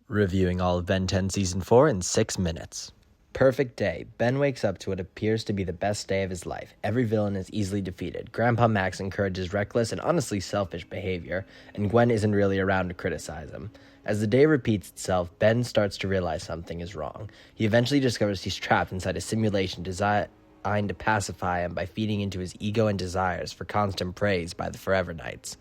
Reviewing all of Ben 10 Season 4 in 6 minutes. Perfect day. Ben wakes up to what appears to be the best day of his life. Every villain is easily defeated. Grandpa Max encourages reckless and honestly selfish behavior, and Gwen isn't really around to criticize him. As the day repeats itself, Ben starts to realize something is wrong. He eventually discovers he's trapped inside a simulation designed to pacify him by feeding into his ego and desires for constant praise by the Forever Knights.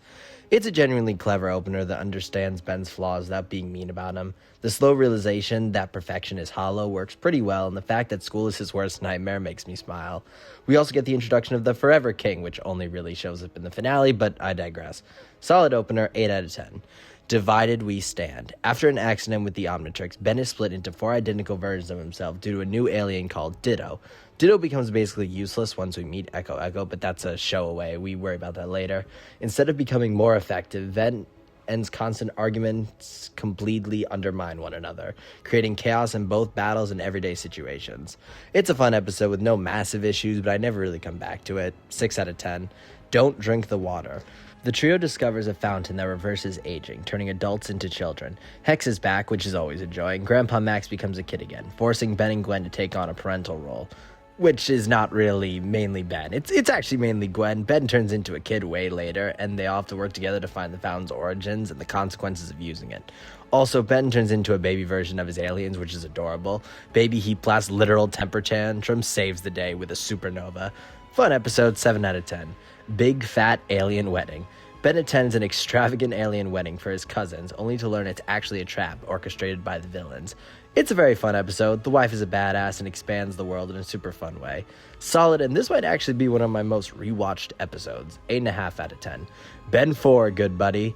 It's a genuinely clever opener that understands Ben's flaws without being mean about him. The slow realization that perfection is hollow works pretty well, and the fact that school is his worst nightmare makes me smile. We also get the introduction of the Forever King, which only really shows up in the finale, but I digress. Solid opener, 8 out of 10. Divided we stand. After an accident with the Omnitrix, Ben is split into 4 identical versions of himself due to a new alien called Ditto. Ditto becomes basically useless once we meet Echo, but that's a show away. We worry about that later. Instead of becoming more effective, Ben and constant arguments completely undermine one another, creating chaos in both battles and everyday situations. It's a fun episode with no massive issues, but I never really come back to it. 6 out of 10. Don't drink the water. The trio discovers a fountain that reverses aging, turning adults into children. Hex is back, which is always a joy, and Grandpa Max becomes a kid again, forcing Ben and Gwen to take on a parental role. Which is not really mainly Ben. It's actually mainly Gwen. Ben turns into a kid way later, and they all have to work together to find the fountain's origins and the consequences of using it. Also, Ben turns into a baby version of his aliens, which is adorable. Baby Heat Blast's literal temper tantrum saves the day with a supernova. Fun episode, 7 out of 10. Big Fat Alien Wedding. Ben attends an extravagant alien wedding for his cousins, only to learn it's actually a trap orchestrated by the villains. It's a very fun episode. The wife is a badass and expands the world in a super fun way. Solid, and this might actually be one of my most rewatched episodes. 8.5 out of 10. Ben 4, good buddy.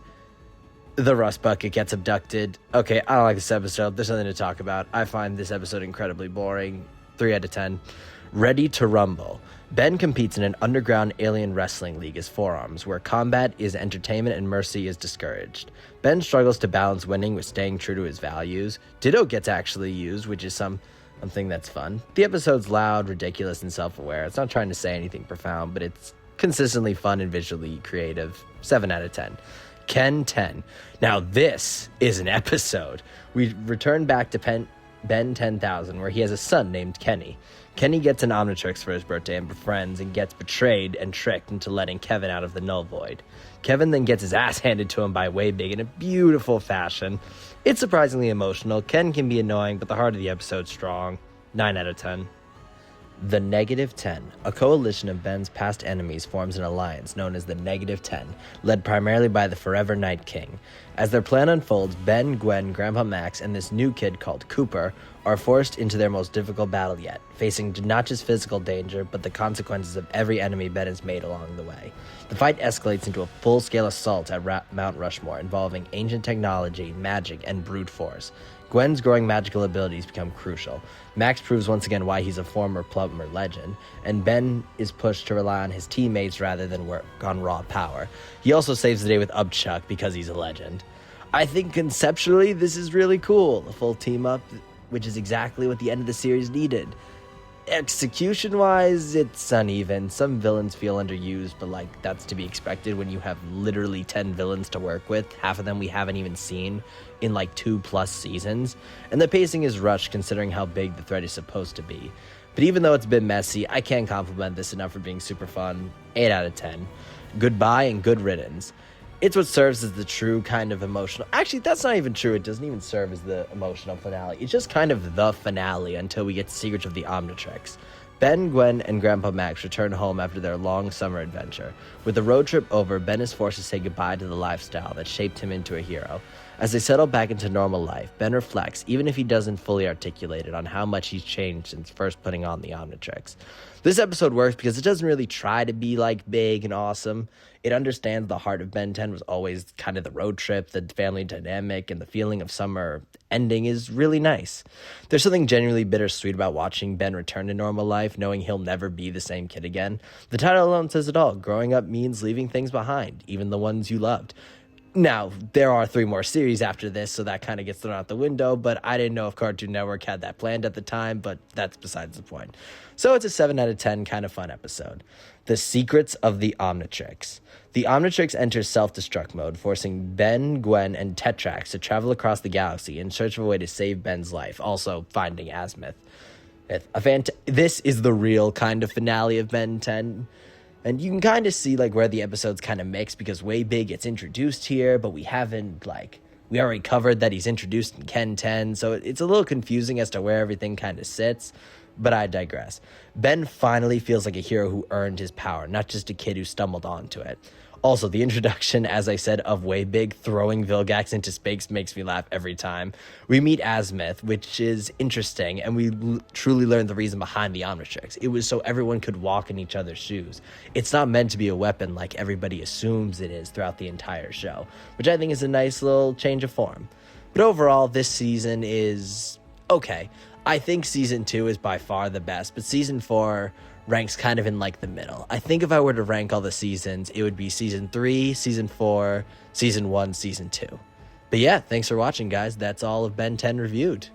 The Rust Bucket gets abducted. Okay, I don't like this episode. There's nothing to talk about. I find this episode incredibly boring. 3 out of 10. Ready to Rumble. Ben competes in an underground alien wrestling league as Forearms, where combat is entertainment and mercy is discouraged. Ben struggles to balance winning with staying true to his values. Ditto gets actually used, which is something that's fun. The episode's loud, ridiculous, and self-aware. It's not trying to say anything profound, but it's consistently fun and visually creative. 7 out of 10. Ken 10. Now this is an episode. We return back to Ben 10,000, where he has a son named Kenny. Kenny gets an Omnitrix for his birthday and befriends and gets betrayed and tricked into letting Kevin out of the null void. Kevin then gets his ass handed to him by Waybig in a beautiful fashion. It's surprisingly emotional. Ken can be annoying, but the heart of the episode's strong. 9 out of 10. The Negative 10. A coalition of Ben's past enemies forms an alliance known as the Negative 10, led primarily by the Forever Night King. As their plan unfolds, Ben, Gwen, Grandpa Max, and this new kid called Cooper are forced into their most difficult battle yet, facing not just physical danger, but the consequences of every enemy Ben has made along the way. The fight escalates into a full-scale assault at Mount Rushmore, involving ancient technology, magic, and brute force. Gwen's growing magical abilities become crucial. Max proves once again why he's a former plumber legend, and Ben is pushed to rely on his teammates rather than work on raw power. He also saves the day with Upchuck because he's a legend. I think conceptually this is really cool, a full team-up, which is exactly what the end of the series needed. Execution-wise, it's uneven. Some villains feel underused, but that's to be expected when you have literally 10 villains to work with, half of them we haven't even seen in 2+ seasons, and the pacing is rushed considering how big the threat is supposed to be. But even though it's a bit messy, I can't compliment this enough for being super fun. 8 out of 10. Goodbye and good riddance. It's what serves as the true kind of emotional... Actually, that's not even true. It doesn't even serve as the emotional finale. It's just kind of the finale until we get to Secrets of the Omnitrix. Ben, Gwen, and Grandpa Max return home after their long summer adventure. With the road trip over, Ben is forced to say goodbye to the lifestyle that shaped him into a hero. As they settle back into normal life, Ben reflects, even if he doesn't fully articulate it, on how much he's changed since first putting on the Omnitrix. This episode works because it doesn't really try to be big and awesome. It understands the heart of Ben 10 was always kind of the road trip, the family dynamic, and the feeling of summer ending is really nice. There's something genuinely bittersweet about watching Ben return to normal life, knowing he'll never be the same kid again. The title alone says it all. Growing up means leaving things behind, even the ones you loved. Now, there are 3 more series after this, so that kind of gets thrown out the window, but I didn't know if Cartoon Network had that planned at the time, but that's besides the point. So it's a 7 out of 10 kind of fun episode. The Secrets of the Omnitrix. The Omnitrix enters self-destruct mode, forcing Ben, Gwen, and Tetrax to travel across the galaxy in search of a way to save Ben's life, also finding Azimuth. This is the real kind of finale of Ben 10. And you can kind of see, like, where the episodes kind of mix, because Way Big gets introduced here, but we haven't, like, we already covered that he's introduced in Ken 10, so it's a little confusing as to where everything kind of sits, but I digress. Ben finally feels like a hero who earned his power, not just a kid who stumbled onto it. Also, the introduction, as I said, of Way Big throwing Vilgax into space makes me laugh every time. We meet Azimuth, which is interesting, and we truly learn the reason behind the Omnitrix. It was so everyone could walk in each other's shoes. It's not meant to be a weapon like everybody assumes it is throughout the entire show, which I think is a nice little change of form. But overall, this season is okay. I think Season 2 is by far the best, but Season 4 ranks kind of in, like, the middle. I think if I were to rank all the seasons, it would be Season 3, Season 4, Season 1, Season 2. But yeah, thanks for watching, guys. That's all of Ben 10 reviewed.